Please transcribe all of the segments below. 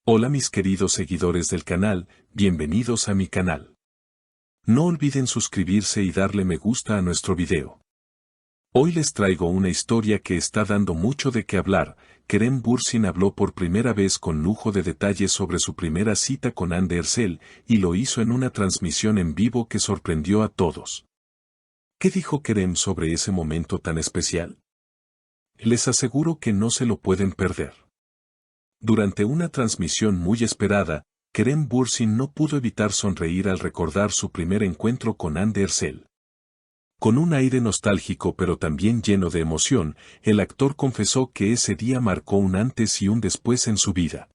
Hola mis queridos seguidores del canal, bienvenidos a mi canal. No olviden suscribirse y darle me gusta a nuestro video. Hoy les traigo una historia que está dando mucho de qué hablar. Kerem Bürsin habló por primera vez con lujo de detalles sobre su primera cita con Hande Erçel, y lo hizo en una transmisión en vivo que sorprendió a todos. ¿Qué dijo Kerem sobre ese momento tan especial? Les aseguro que no se lo pueden perder. Durante una transmisión muy esperada, Kerem Bürsin no pudo evitar sonreír al recordar su primer encuentro con Hande Erçel. Con un aire nostálgico pero también lleno de emoción, el actor confesó que ese día marcó un antes y un después en su vida.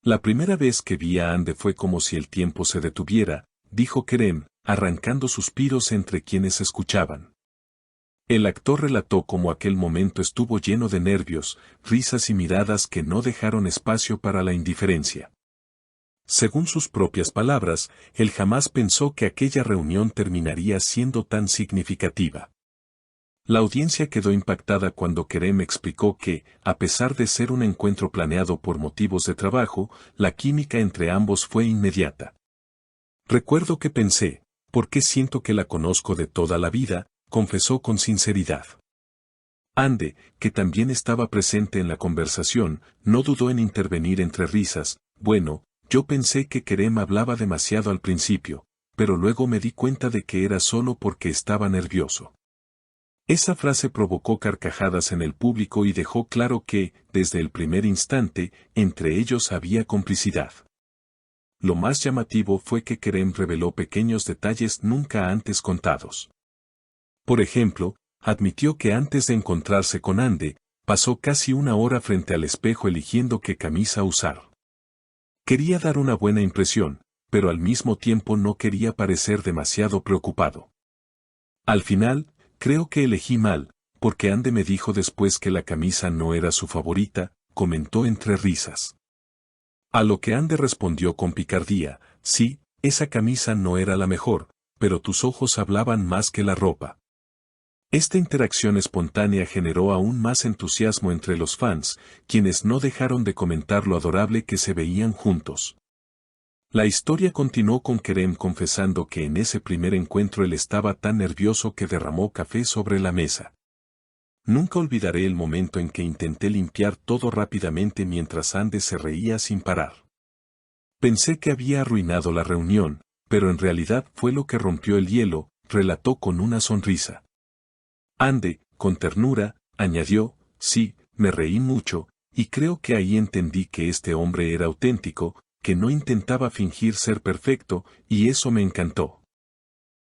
La primera vez que vi a Hande fue como si el tiempo se detuviera, dijo Kerem, arrancando suspiros entre quienes escuchaban. El actor relató cómo aquel momento estuvo lleno de nervios, risas y miradas que no dejaron espacio para la indiferencia. Según sus propias palabras, él jamás pensó que aquella reunión terminaría siendo tan significativa. La audiencia quedó impactada cuando Kerem explicó que, a pesar de ser un encuentro planeado por motivos de trabajo, la química entre ambos fue inmediata. Recuerdo que pensé, ¿por qué siento que la conozco de toda la vida?, confesó con sinceridad. Hande, que también estaba presente en la conversación, no dudó en intervenir entre risas. Bueno, yo pensé que Kerem hablaba demasiado al principio, pero luego me di cuenta de que era solo porque estaba nervioso. Esa frase provocó carcajadas en el público y dejó claro que, desde el primer instante, entre ellos había complicidad. Lo más llamativo fue que Kerem reveló pequeños detalles nunca antes contados. Por ejemplo, admitió que antes de encontrarse con Hande, pasó casi una hora frente al espejo eligiendo qué camisa usar. Quería dar una buena impresión, pero al mismo tiempo no quería parecer demasiado preocupado. Al final, creo que elegí mal, porque Hande me dijo después que la camisa no era su favorita, comentó entre risas. A lo que Hande respondió con picardía, sí, esa camisa no era la mejor, pero tus ojos hablaban más que la ropa. Esta interacción espontánea generó aún más entusiasmo entre los fans, quienes no dejaron de comentar lo adorable que se veían juntos. La historia continuó con Kerem confesando que en ese primer encuentro él estaba tan nervioso que derramó café sobre la mesa. Nunca olvidaré el momento en que intenté limpiar todo rápidamente mientras Hande se reía sin parar. Pensé que había arruinado la reunión, pero en realidad fue lo que rompió el hielo, relató con una sonrisa. Hande, con ternura, añadió, sí, me reí mucho, y creo que ahí entendí que este hombre era auténtico, que no intentaba fingir ser perfecto, y eso me encantó.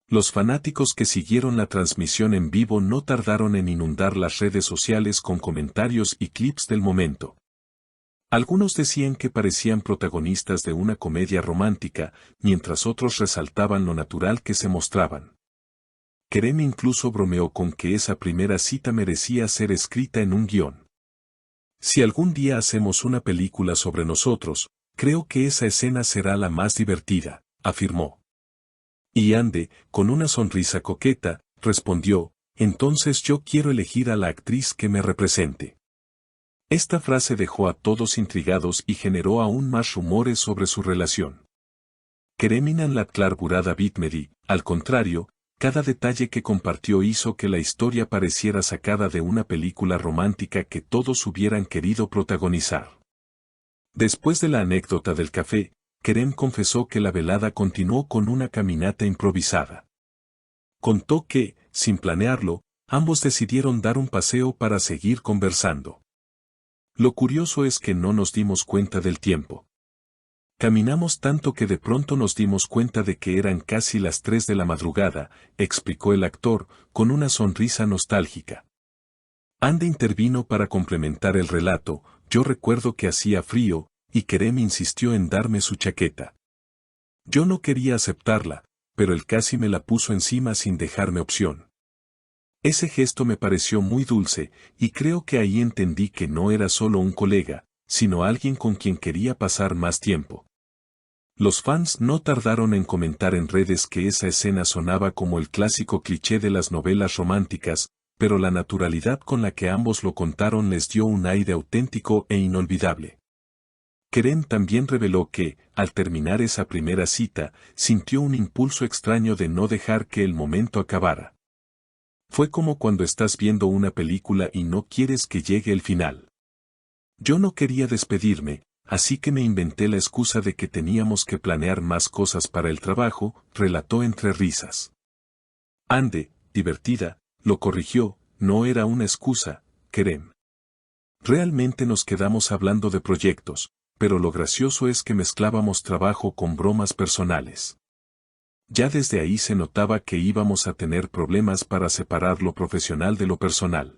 Los fanáticos que siguieron la transmisión en vivo no tardaron en inundar las redes sociales con comentarios y clips del momento. Algunos decían que parecían protagonistas de una comedia romántica, mientras otros resaltaban lo natural que se mostraban. Kerem incluso bromeó con que esa primera cita merecía ser escrita en un guión. Si algún día hacemos una película sobre nosotros, creo que esa escena será la más divertida, afirmó. Y Hande, con una sonrisa coqueta, respondió, entonces yo quiero elegir a la actriz que me represente. Esta frase dejó a todos intrigados y generó aún más rumores sobre su relación. Kerem Inanlatlar Burada Bitmedi, al contrario, cada detalle que compartió hizo que la historia pareciera sacada de una película romántica que todos hubieran querido protagonizar. Después de la anécdota del café, Kerem confesó que la velada continuó con una caminata improvisada. Contó que, sin planearlo, ambos decidieron dar un paseo para seguir conversando. Lo curioso es que no nos dimos cuenta del tiempo. Caminamos tanto que de pronto nos dimos cuenta de que eran casi las 3 de la madrugada, explicó el actor, con una sonrisa nostálgica. Hande intervino para complementar el relato, yo recuerdo que hacía frío, y Kerem insistió en darme su chaqueta. Yo no quería aceptarla, pero él casi me la puso encima sin dejarme opción. Ese gesto me pareció muy dulce, y creo que ahí entendí que no era solo un colega, sino alguien con quien quería pasar más tiempo. Los fans no tardaron en comentar en redes que esa escena sonaba como el clásico cliché de las novelas románticas, pero la naturalidad con la que ambos lo contaron les dio un aire auténtico e inolvidable. Kerem también reveló que, al terminar esa primera cita, sintió un impulso extraño de no dejar que el momento acabara. Fue como cuando estás viendo una película y no quieres que llegue el final. Yo no quería despedirme, así que me inventé la excusa de que teníamos que planear más cosas para el trabajo, relató entre risas. Ande, divertida, lo corrigió, no era una excusa, Kerem. Realmente nos quedamos hablando de proyectos, pero lo gracioso es que mezclábamos trabajo con bromas personales. Ya desde ahí se notaba que íbamos a tener problemas para separar lo profesional de lo personal.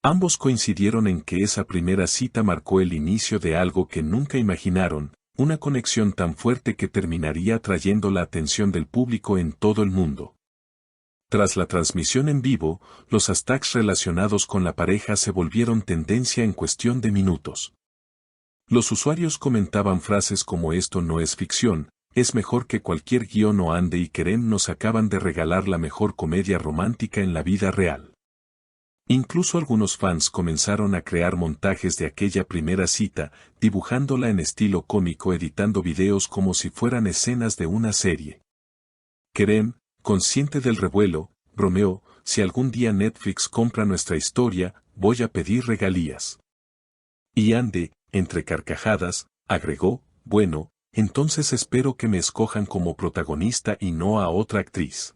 Ambos coincidieron en que esa primera cita marcó el inicio de algo que nunca imaginaron, una conexión tan fuerte que terminaría atrayendo la atención del público en todo el mundo. Tras la transmisión en vivo, los hashtags relacionados con la pareja se volvieron tendencia en cuestión de minutos. Los usuarios comentaban frases como "esto no es ficción, es mejor que cualquier guión", o "Ande y Kerem nos acaban de regalar la mejor comedia romántica en la vida real". Incluso algunos fans comenzaron a crear montajes de aquella primera cita, dibujándola en estilo cómico, editando videos como si fueran escenas de una serie. Kerem, consciente del revuelo, bromeó: "Si algún día Netflix compra nuestra historia, voy a pedir regalías". Y Ande, entre carcajadas, agregó: "Bueno, entonces espero que me escojan como protagonista y no a otra actriz".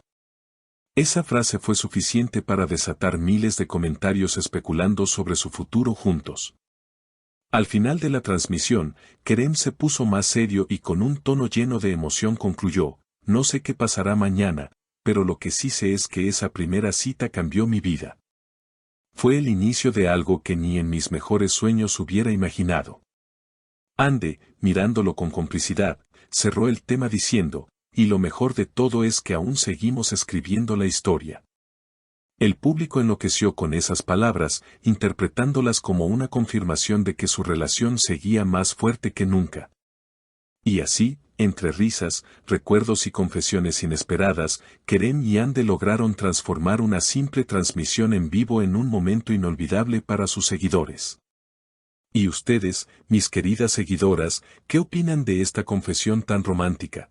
Esa frase fue suficiente para desatar miles de comentarios especulando sobre su futuro juntos. Al final de la transmisión, Kerem se puso más serio y con un tono lleno de emoción concluyó: "No sé qué pasará mañana, pero lo que sí sé es que esa primera cita cambió mi vida. Fue el inicio de algo que ni en mis mejores sueños hubiera imaginado". Ande, mirándolo con complicidad, cerró el tema diciendo: "Y lo mejor de todo es que aún seguimos escribiendo la historia". El público enloqueció con esas palabras, interpretándolas como una confirmación de que su relación seguía más fuerte que nunca. Y así, entre risas, recuerdos y confesiones inesperadas, Kerem y Ande lograron transformar una simple transmisión en vivo en un momento inolvidable para sus seguidores. ¿Y ustedes, mis queridas seguidoras, qué opinan de esta confesión tan romántica?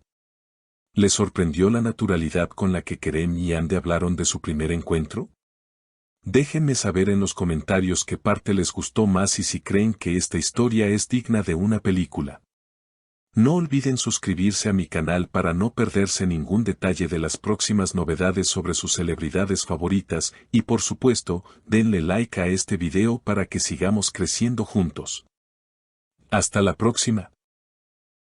¿Les sorprendió la naturalidad con la que Kerem y Ande hablaron de su primer encuentro? Déjenme saber en los comentarios qué parte les gustó más y si creen que esta historia es digna de una película. No olviden suscribirse a mi canal para no perderse ningún detalle de las próximas novedades sobre sus celebridades favoritas y por supuesto, denle like a este video para que sigamos creciendo juntos. Hasta la próxima.